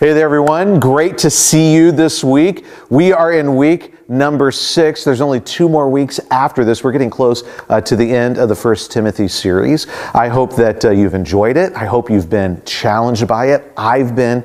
Hey there, everyone. Great to see you this week. We are in week number 6. There's only 2 more weeks after this. We're getting close to the end of the First Timothy series. I hope that you've enjoyed it. I hope you've been challenged by it. I've been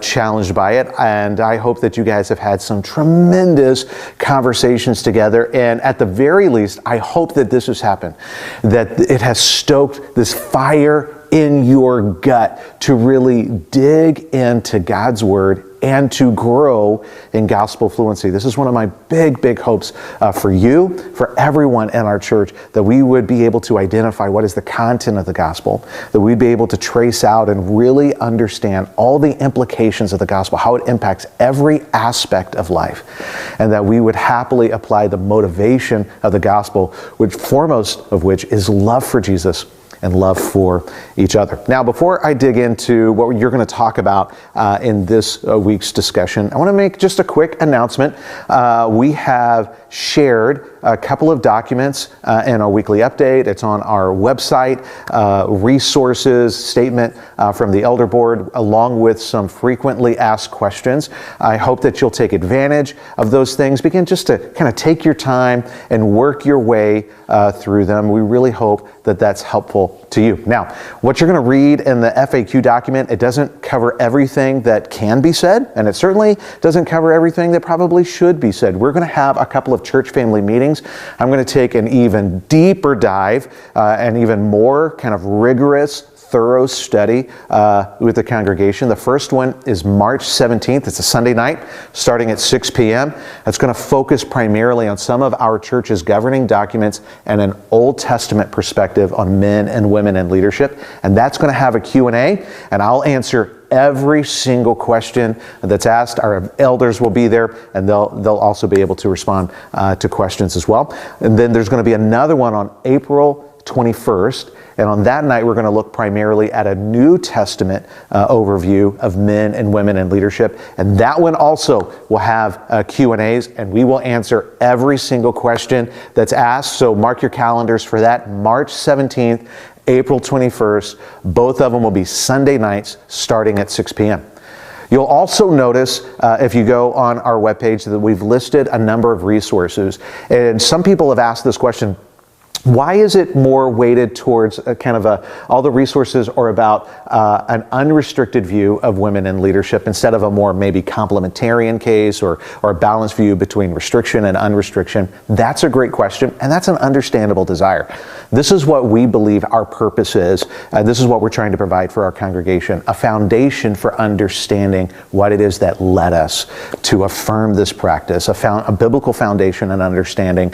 challenged by it. And I hope that you guys have had some tremendous conversations together. And at the very least, I hope that this has happened, that it has stoked this fire in your gut to really dig into God's Word and to grow in gospel fluency. This is one of my big hopes for you, for everyone in our church, that we would be able to identify what is the content of the gospel, that we'd be able to trace out and really understand all the implications of the gospel, how it impacts every aspect of life, and that we would happily apply the motivation of the gospel, which foremost of which is love for Jesus and love for each other. Now, before I dig into what you're going to talk about in this week's discussion, I want to make just a quick announcement. We have shared a couple of documents in our weekly update. It's on our website, resources, statement from the Elder Board, along with some frequently asked questions. I hope that you'll take advantage of those things. Begin just to kind of take your time and work your way through them. We really hope that that's helpful to you. Now, what you're going to read in the FAQ document, it doesn't cover everything that can be said, and it certainly doesn't cover everything that probably should be said. We're going to have a couple of church family meetings. I'm going to take an even deeper dive and even more kind of rigorous, thorough study with the congregation. The first one is March 17th. It's a Sunday night starting at 6 p.m. It's going to focus primarily on some of our church's governing documents and an Old Testament perspective on men and women in leadership. And that's going to have a Q&A, and I'll answer every single question that's asked. Our elders will be there, and they'll also be able to respond to questions as well. And then there's going to be another one on April 21st. And on that night, we're going to look primarily at a New Testament overview of men and women in leadership. And that one also will have Q&As, and we will answer every single question that's asked. So mark your calendars for that. March 17th, April 21st. Both of them will be Sunday nights starting at 6 p.m. You'll also notice, if you go on our webpage, that we've listed a number of resources. And some people have asked this question: why is it more weighted towards all the resources are about an unrestricted view of women in leadership instead of a more maybe complementarian case or a balanced view between restriction and unrestriction? That's a great question, and that's an understandable desire. This is what we believe our purpose is. This is what we're trying to provide for our congregation, a foundation for understanding what it is that led us to affirm this practice, a biblical foundation and understanding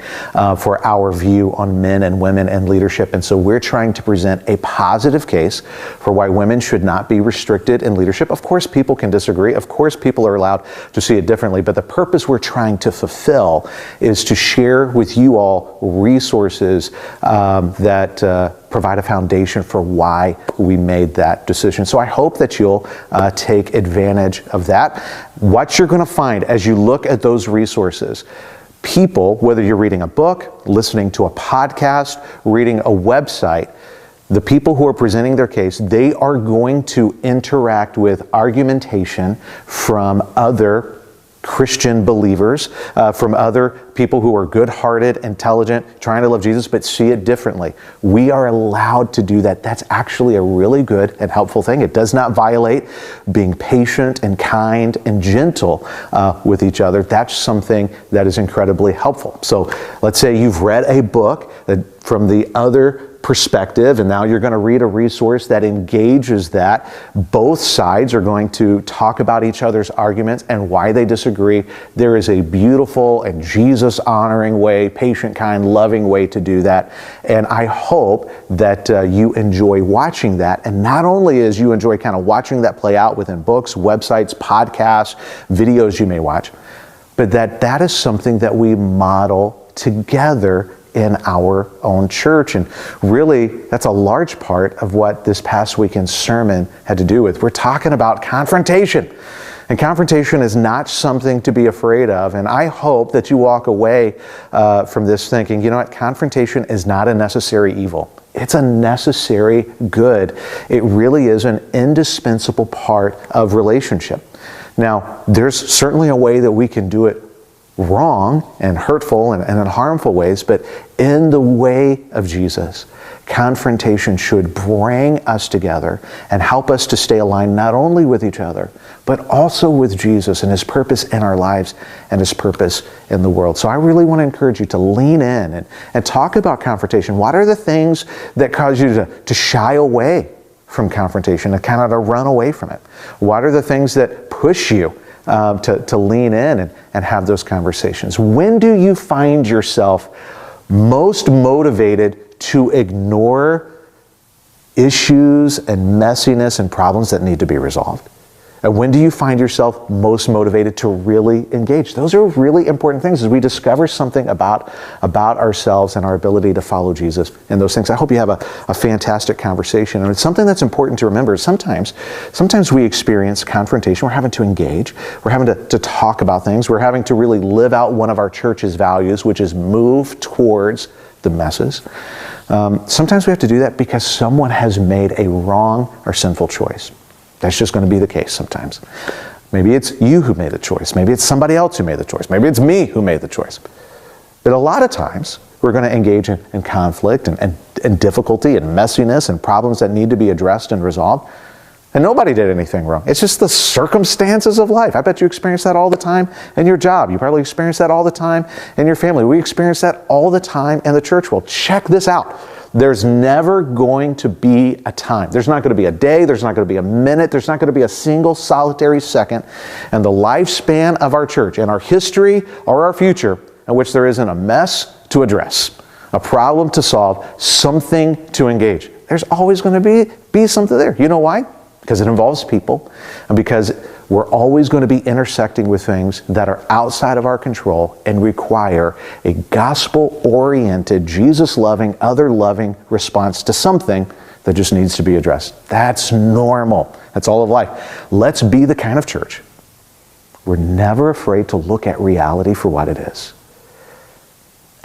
for our view on men and women and leadership. And so we're trying to present a positive case for why women should not be restricted in leadership. Of course, people can disagree. Of course, people are allowed to see it differently. But the purpose we're trying to fulfill is to share with you all resources that provide a foundation for why we made that decision. So I hope that you'll take advantage of that. What you're going to find as you look at those resources: people, whether you're reading a book, listening to a podcast, reading a website, the people who are presenting their case, they are going to interact with argumentation from other Christian believers, from other people who are good-hearted, intelligent, trying to love Jesus, but see it differently. We are allowed to do that. That's actually a really good and helpful thing. It does not violate being patient and kind and gentle with each other. That's something that is incredibly helpful. So let's say you've read a book from the other perspective, and now you're going to read a resource that engages that. Both sides are going to talk about each other's arguments and why they disagree. There is a beautiful and Jesus-honoring way, patient, kind, loving way to do that. And I hope that you enjoy watching that. And not only as you enjoy kind of watching that play out within books, websites, podcasts, videos you may watch, but that is something that we model together in our own church. And really, that's a large part of what this past weekend's sermon had to do with. We're talking about confrontation. And confrontation is not something to be afraid of. And I hope that you walk away from this thinking, you know what, confrontation is not a necessary evil. It's a necessary good. It really is an indispensable part of relationship. Now, there's certainly a way that we can do it wrong and hurtful and in harmful ways, but in the way of Jesus, confrontation should bring us together and help us to stay aligned not only with each other, but also with Jesus and His purpose in our lives and His purpose in the world. So I really want to encourage you to lean in and talk about confrontation. What are the things that cause you to shy away from confrontation and kind of to run away from it? What are the things that push you to lean in and have those conversations? When do you find yourself most motivated to ignore issues and messiness and problems that need to be resolved? And when do you find yourself most motivated to really engage? Those are really important things as we discover something about ourselves and our ability to follow Jesus and those things. I hope you have a fantastic conversation. And it's something that's important to remember. Sometimes we experience confrontation. We're having to engage. We're having to talk about things. We're having to really live out one of our church's values, which is move towards the messes. Sometimes we have to do that because someone has made a wrong or sinful choice. That's just going to be the case sometimes. Maybe it's you who made the choice. Maybe it's somebody else who made the choice. Maybe it's me who made the choice. But a lot of times, we're going to engage in conflict and difficulty and messiness and problems that need to be addressed and resolved. And nobody did anything wrong. It's just the circumstances of life. I bet you experience that all the time in your job. You probably experience that all the time in your family. We experience that all the time in the church world. Check this out. There's never going to be a time. There's not going to be a day. There's not going to be a minute. There's not going to be a single solitary second in the lifespan of our church, in our history or our future, in which there isn't a mess to address, a problem to solve, something to engage. There's always going to be something there. You know why? Because it involves people, and because we're always going to be intersecting with things that are outside of our control and require a gospel-oriented, Jesus-loving, other-loving response to something that just needs to be addressed. That's normal. That's all of life. Let's be the kind of church. We're never afraid to look at reality for what it is.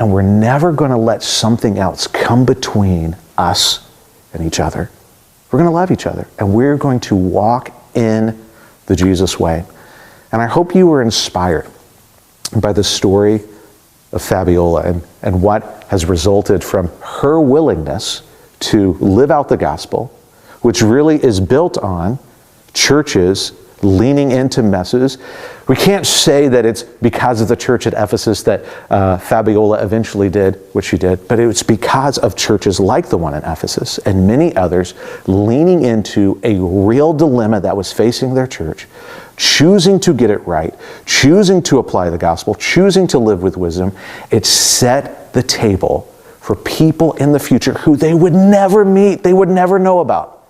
And we're never going to let something else come between us and each other. We're going to love each other, and we're going to walk in the Jesus way. And I hope you were inspired by the story of Fabiola and what has resulted from her willingness to live out the gospel, which really is built on churches leaning into messes. We can't say that it's because of the church at Ephesus that Fabiola eventually did what she did, but it's because of churches like the one in Ephesus and many others leaning into a real dilemma that was facing their church, choosing to get it right, choosing to apply the gospel, choosing to live with wisdom. It set the table for people in the future who they would never meet, they would never know about,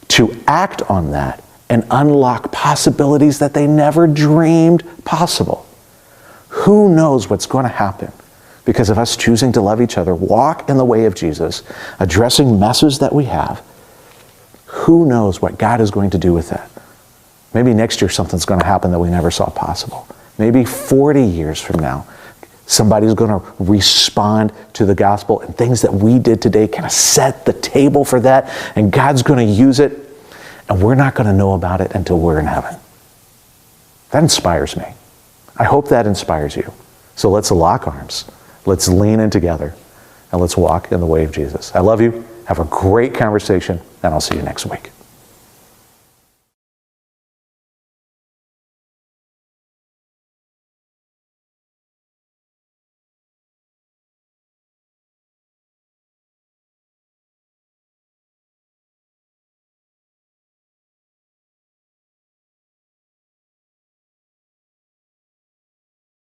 to act on that and unlock possibilities that they never dreamed possible. Who knows what's going to happen because of us choosing to love each other, walk in the way of Jesus, addressing messes that we have? Who knows what God is going to do with that? Maybe next year something's going to happen that we never saw possible. Maybe 40 years from now, somebody's going to respond to the gospel, and things that we did today kind of set the table for that, and God's going to use it. And we're not going to know about it until we're in heaven. That inspires me. I hope that inspires you. So let's lock arms. Let's lean in together. And let's walk in the way of Jesus. I love you. Have a great conversation. And I'll see you next week.